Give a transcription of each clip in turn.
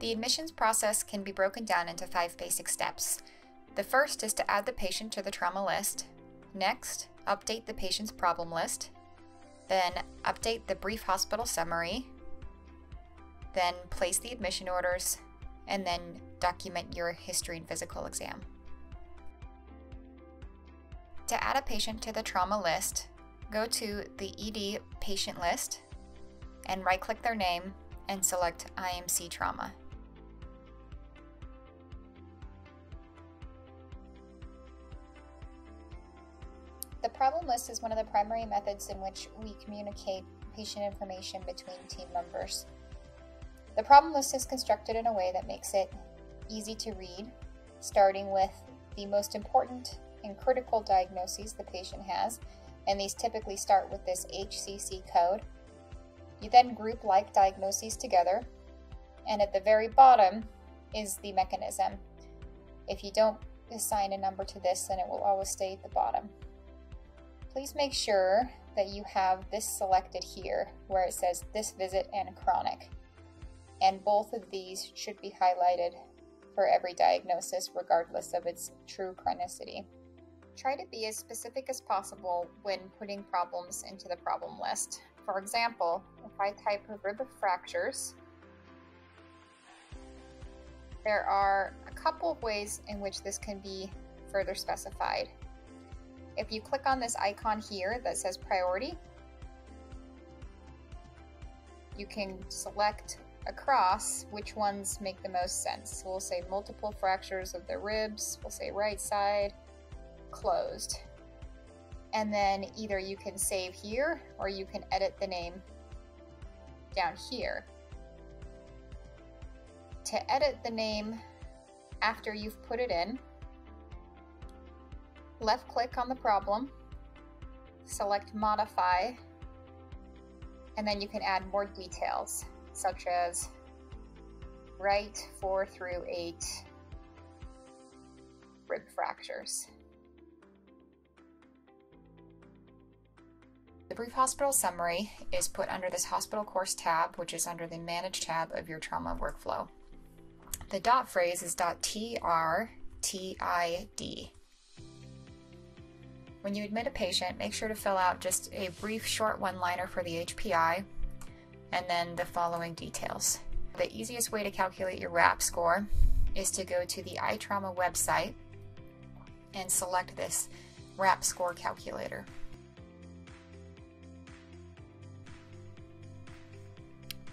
The admissions process can be broken down into 5 basic steps. The first is to add the patient to the trauma list. Next, update the patient's problem list. Then, update the brief hospital summary. Then, place the admission orders. And then, document your history and physical exam. To add a patient to the trauma list, go to the ED patient list and right-click their name and select IMC Trauma. The problem list is one of the primary methods in which we communicate patient information between team members. The problem list is constructed in a way that makes it easy to read, starting with the most important and critical diagnoses the patient has, and these typically start with this HCC code. You then group like diagnoses together, and at the very bottom is the mechanism. If you don't assign a number to this, then it will always stay at the bottom. Please make sure that you have this selected here where it says this visit and chronic. And both of these should be highlighted for every diagnosis regardless of its true chronicity. Try to be as specific as possible when putting problems into the problem list. For example, if I type rib fractures, there are a couple of ways in which this can be further specified. If you click on this icon here that says priority, you can select across which ones make the most sense. So we'll say multiple fractures of the ribs, we'll say right side, closed. And then either you can save here or you can edit the name down here. To edit the name after you've put it in, left click on the problem, select modify, and then you can add more details such as right 4 through 8 rib fractures. The brief hospital summary is put under this hospital course tab, which is under the manage tab of your trauma workflow. The dot phrase is .trtid. When you admit a patient, make sure to fill out just a brief short one-liner for the HPI and then the following details. The easiest way to calculate your RAP score is to go to the iTrauma website and select this RAP score calculator.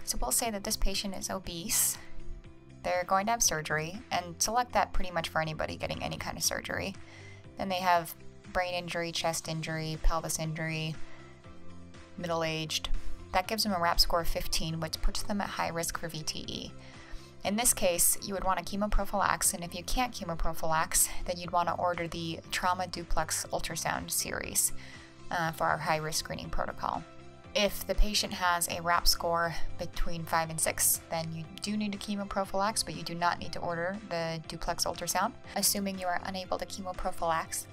So we'll say that this patient is obese, they're going to have surgery, and select that pretty much for anybody getting any kind of surgery. Then they have brain injury, chest injury, pelvis injury, middle-aged. That gives them a RAP score of 15, which puts them at high risk for VTE. In this case, you would want a chemoprophylax, and if you can't chemoprophylax, then you'd want to order the Trauma Duplex Ultrasound series for our high-risk screening protocol. If the patient has a RAP score between 5 and 6, then you do need a chemoprophylax, but you do not need to order the duplex ultrasound, assuming you are unable to chemoprophylax.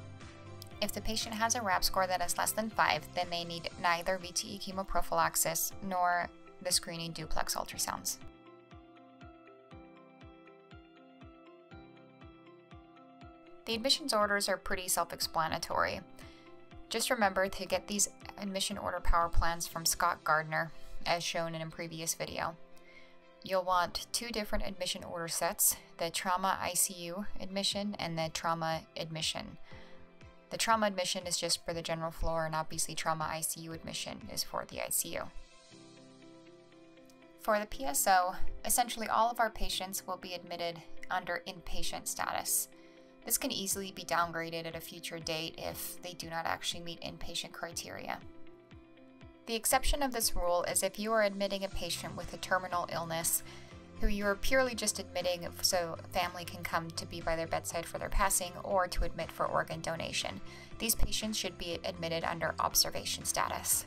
If the patient has a RAP score that is less than 5, then they need neither VTE chemoprophylaxis nor the screening duplex ultrasounds. The admissions orders are pretty self-explanatory. Just remember to get these admission order power plans from Scott Gardner, as shown in a previous video. You'll want 2 different admission order sets, the trauma ICU admission and the trauma admission. The trauma admission is just for the general floor, and obviously trauma ICU admission is for the ICU. For the PSO, essentially all of our patients will be admitted under inpatient status. This can easily be downgraded at a future date if they do not actually meet inpatient criteria. The exception of this rule is if you are admitting a patient with a terminal illness who you are purely just admitting so family can come to be by their bedside for their passing or to admit for organ donation. These patients should be admitted under observation status.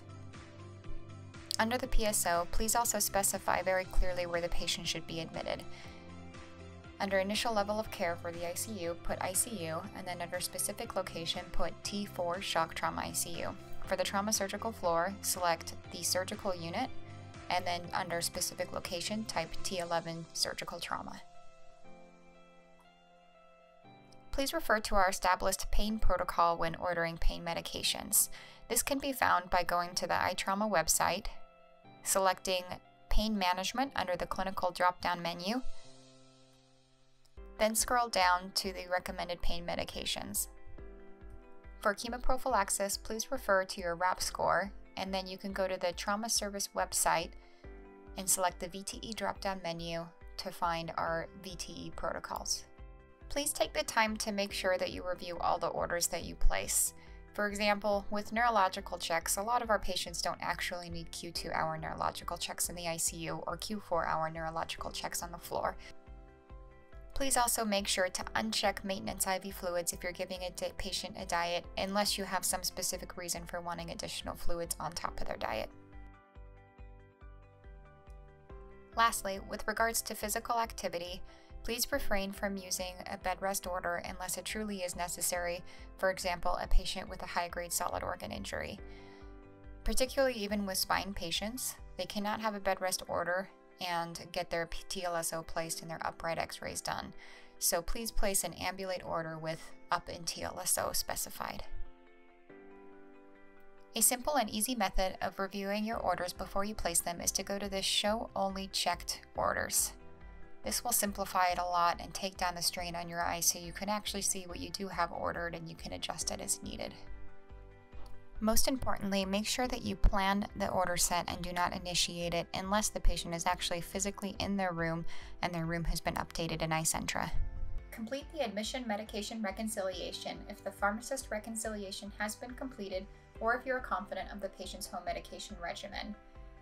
Under the PSO, please also specify very clearly where the patient should be admitted. Under initial level of care for the ICU, put ICU, and then under specific location, put T4 shock trauma ICU. For the trauma surgical floor, select the surgical unit, and then under specific location, type T11 surgical trauma. Please refer to our established pain protocol when ordering pain medications. This can be found by going to the iTrauma website, selecting Pain Management under the Clinical drop-down menu, then scroll down to the recommended pain medications. For chemoprophylaxis, please refer to your RAP score, and then you can go to the Trauma Service website and select the VTE drop-down menu to find our VTE protocols. Please take the time to make sure that you review all the orders that you place. For example, with neurological checks, a lot of our patients don't actually need Q2-hour neurological checks in the ICU or Q4-hour neurological checks on the floor. Please also make sure to uncheck maintenance IV fluids if you're giving a patient a diet, unless you have some specific reason for wanting additional fluids on top of their diet. Lastly, with regards to physical activity, please refrain from using a bed rest order unless it truly is necessary, for example, a patient with a high-grade solid organ injury. Particularly even with spine patients, they cannot have a bed rest order and get their TLSO placed and their upright x-rays done. So please place an ambulate order with up in TLSO specified. A simple and easy method of reviewing your orders before you place them is to go to the Show Only Checked Orders. This will simplify it a lot and take down the strain on your eyes so you can actually see what you do have ordered and you can adjust it as needed. Most importantly, make sure that you plan the order set and do not initiate it unless the patient is actually physically in their room and their room has been updated in iCentra. Complete the admission medication reconciliation if the pharmacist reconciliation has been completed or if you are confident of the patient's home medication regimen.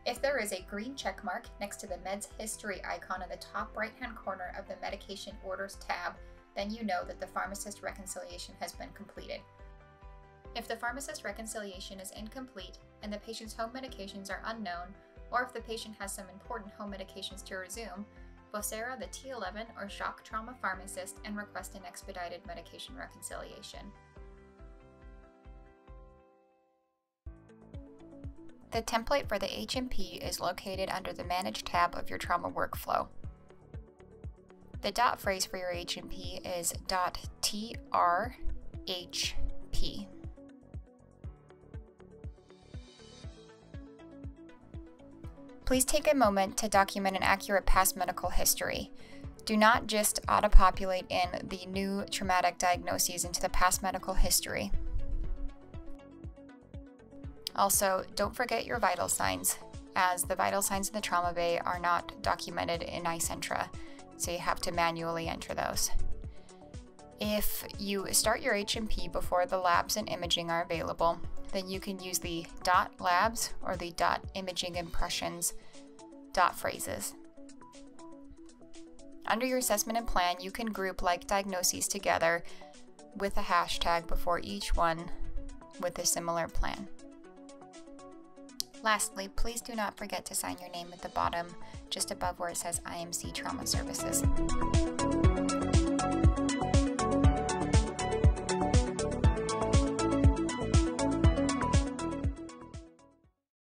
If there is a green check mark next to the Meds History icon in the top right-hand corner of the Medication Orders tab, then you know that the pharmacist reconciliation has been completed. If the pharmacist reconciliation is incomplete and the patient's home medications are unknown, or if the patient has some important home medications to resume, vocera the T11 or shock trauma pharmacist and request an expedited medication reconciliation. The template for the H&P is located under the Manage tab of your trauma workflow. The dot phrase for your H&P is .trhp. Please take a moment to document an accurate past medical history. Do not just auto-populate in the new traumatic diagnoses into the past medical history. Also, don't forget your vital signs, as the vital signs in the trauma bay are not documented in iCentra, so you have to manually enter those. If you start your H&P before the labs and imaging are available, then you can use the .labs or the .imaging impressions phrases. Under your assessment and plan, you can group like diagnoses together with a hashtag before each one with a similar plan. Lastly, please do not forget to sign your name at the bottom, just above where it says IMC Trauma Services.